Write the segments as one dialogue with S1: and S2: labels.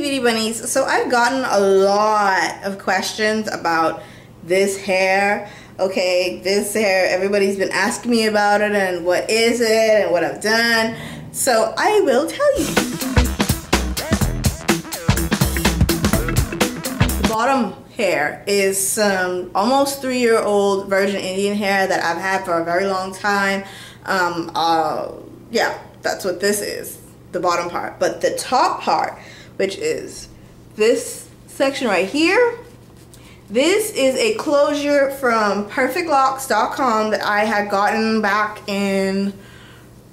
S1: Beauty Bunnies. So I've gotten a lot of questions about this hair. Okay, this hair, everybody's been asking me about it and what is it and what I've done. So I will tell you. The bottom hair is some almost 3-year-old virgin Indian hair that I've had for a very long time. Yeah, that's what this is, the bottom part. But the top part, which is this section right here, this is a closure from perfectlocks.com that I had gotten back in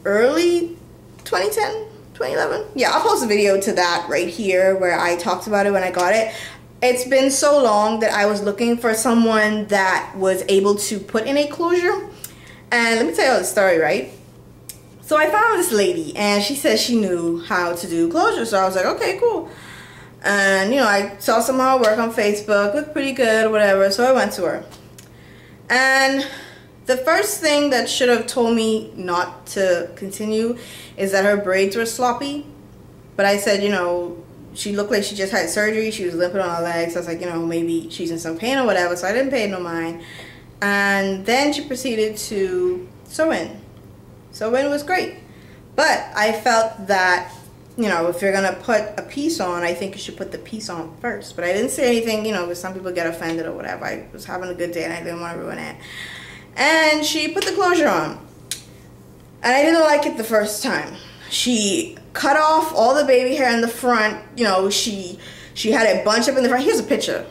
S1: early 2010, 2011. Yeah, I'll post a video to that right here where I talked about it when I got it. It's been so long that I was looking for someone that was able to put in a closure. And let me tell you the story, right? So I found this lady and she said she knew how to do closure. So I was like, okay, cool. And you know, I saw some of her work on Facebook, looked pretty good, whatever. So I went to her. And the first thing that should have told me not to continue is that her braids were sloppy. But I said, you know, she looked like she just had surgery. She was limping on her legs. I was like, you know, maybe she's in some pain or whatever. So I didn't pay no mind. And then she proceeded to sew in. Sew-in was great. But I felt that, you know, if you're going to put a piece on, I think you should put the piece on first. But I didn't say anything, you know, because some people get offended or whatever. I was having a good day and I didn't want to ruin it. And she put the closure on. And I didn't like it the first time. She cut off all the baby hair in the front. You know, she had a bunch up in the front. Here's a picture.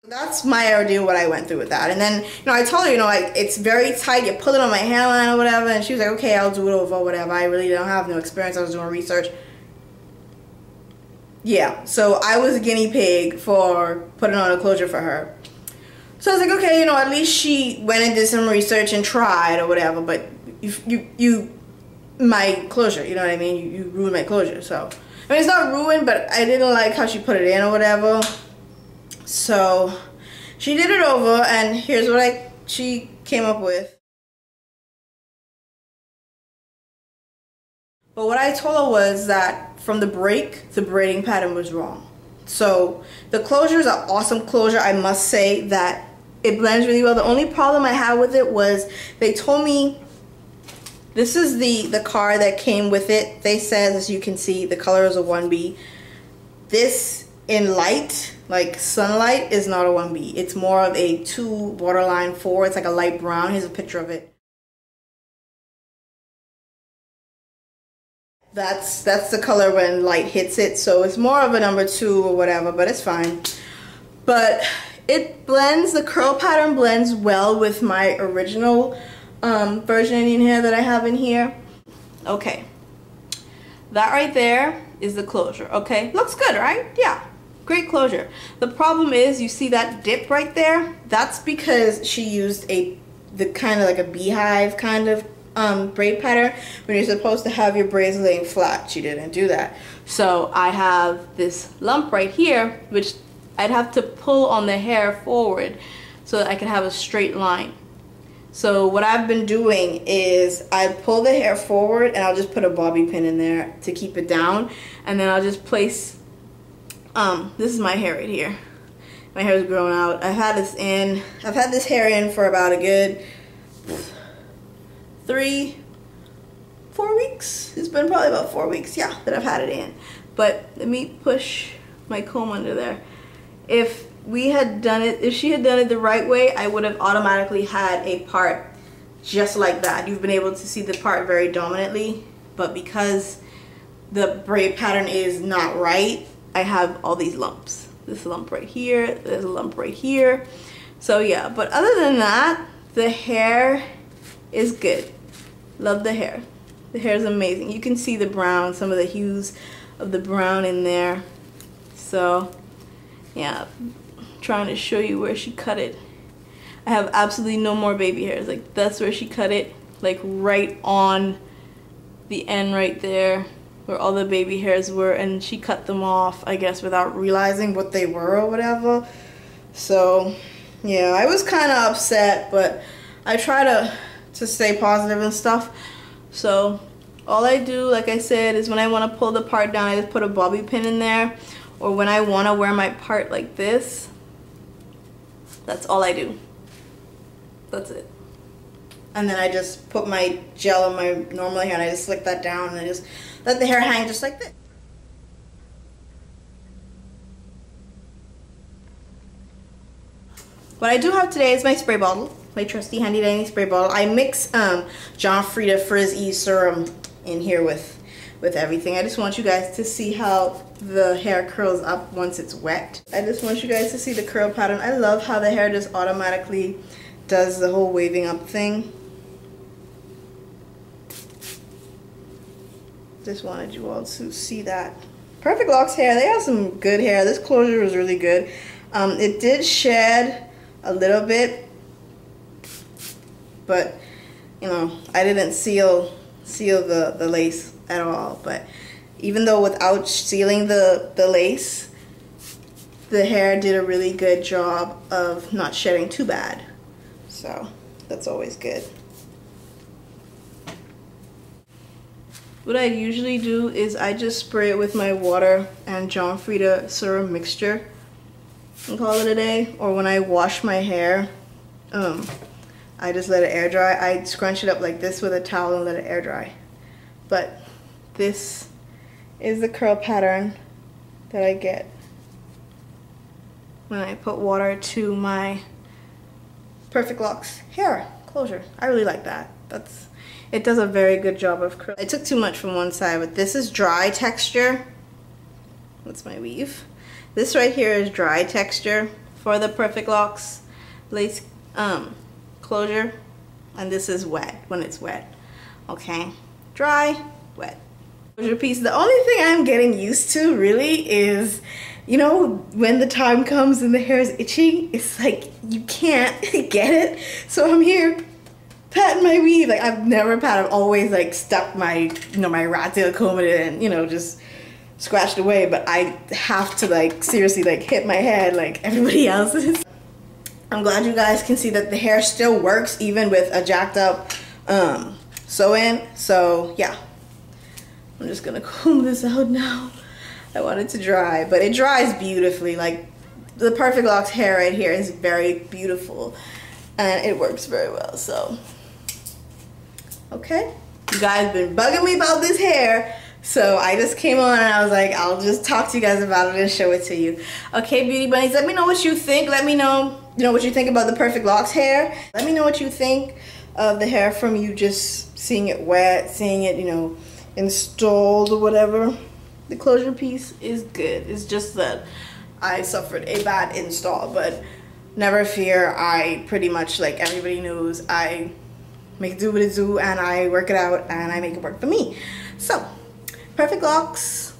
S1: That's my idea what I went through with that. And then, you know, I told her, you know, like, it's very tight. You pull it on my hairline or whatever. And she was like, okay, I'll do it over or whatever. I really don't have no experience. I was doing research. Yeah, so I was a guinea pig for putting on a closure for her. So I was like, okay, you know, at least she went and did some research and tried or whatever. But you my closure, you know what I mean? You ruined my closure. So, I mean, it's not ruined, but I didn't like how she put it in or whatever. So she did it over, and here's what she came up with. But what I told her was that from the break, the braiding pattern was wrong. So the closure is an awesome closure. I must say that it blends really well. The only problem I had with it was they told me this is the card that came with it. They said, as you can see, the color is a 1B. This in light, like sunlight, is not a 1B. It's more of a 2 borderline 4. It's like a light brown. Here's a picture of it. That's the color when light hits it. So it's more of a number 2 or whatever, but it's fine. But it blends, the curl pattern blends well with my original virgin Indian hair that I have in here. Okay. That right there is the closure, okay? Looks good, right? Yeah. Great closure. The problem is, you see that dip right there? That's because she used the kind of like a beehive kind of braid pattern when you're supposed to have your braids laying flat. She didn't do that. So I have this lump right here, which I'd have to pull on the hair forward so that I can have a straight line. So what I've been doing is I pull the hair forward and I'll just put a bobby pin in there to keep it down, and then I'll just place this is my hair right here. My hair is growing out. I've had this hair in for about a good 4 weeks. It's been probably about 4 weeks, yeah, that I've had it in. But let me push my comb under there. If she had done it the right way, I would have automatically had a part just like that. You've been able to see the part very dominantly, but because the braid pattern is not right, I have all these lumps. This lump right here, there's a lump right here. So yeah, but other than that, the hair is good. Love the hair. The hair is amazing. You can see the brown, some of the hues of the brown in there. So yeah, trying to show you where she cut it. I have absolutely no more baby hairs. Like, that's where she cut it, like right on the end right there where all the baby hairs were, and she cut them off, I guess, without realizing what they were or whatever. So yeah, I was kind of upset, but I try to stay positive and stuff. So All I do, like I said, is when I want to pull the part down, I just put a bobby pin in there. Or when I want to wear my part like this, that's all I do. That's it. And then I just put my gel on my normal hair and I just slick that down and I just let the hair hang just like this. What I do have today is my spray bottle, my trusty handy dandy spray bottle. I mix John Frieda Frizz E serum in here with everything. I just want you guys to see how the hair curls up once it's wet. I just want you guys to see the curl pattern. I love how the hair just automatically does the whole waving up thing. Just wanted you all to see that. Perfect Locks hair, they have some good hair. This closure was really good. It did shed a little bit, but you know, I didn't seal the lace at all. But even though without sealing the lace, the hair did a really good job of not shedding too bad. So that's always good. What I usually do is I just spray it with my water and John Frieda serum mixture and call it a day. Or when I wash my hair, I just let it air dry. I scrunch it up like this with a towel and let it air dry. But this is the curl pattern that I get when I put water to my Perfect Locks hair closure. I really like that. It does a very good job of curl. I took too much from one side, but this is dry texture. That's my weave. This right here is dry texture for the Perfect Locks lace closure, and this is wet when it's wet. Okay, dry, wet. Closure piece. The only thing I'm getting used to really is, you know, when the time comes and the hair is itching, it's like you can't get it. So I'm here patting my weave. Like I've never patted, I've always like stuck my, you know, my rat tail comb in it and, you know, just scratched away. But I have to like seriously like hit my head like everybody else is. I'm glad you guys can see that the hair still works even with a jacked up sew-in. So yeah, I'm just gonna comb this out now. I want it to dry, but it dries beautifully. Like the Perfect Locks hair right here is very beautiful and it works very well. So okay, you guys been bugging me about this hair, so I just came on and I was like, I'll just talk to you guys about it and show it to you. Okay, Beauty Bunnies, let me know what you think. Let me know, you know, what you think about the Perfect Locks hair. Let me know what you think of the hair from you just seeing it wet, seeing it, you know, installed or whatever. The closure piece is good. It's just that I suffered a bad install, but never fear. I pretty much, like everybody knows, I make do what it do and I work it out and I make it work for me. So Perfect Locks,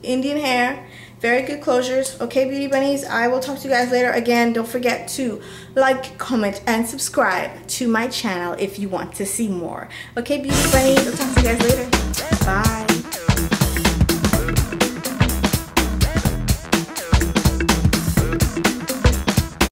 S1: Indian hair, very good closures. Okay, Beauty Bunnies, I will talk to you guys later. Again, don't forget to like, comment, and subscribe to my channel if you want to see more. Okay, Beauty Bunnies, I'll talk to you guys later. Bye.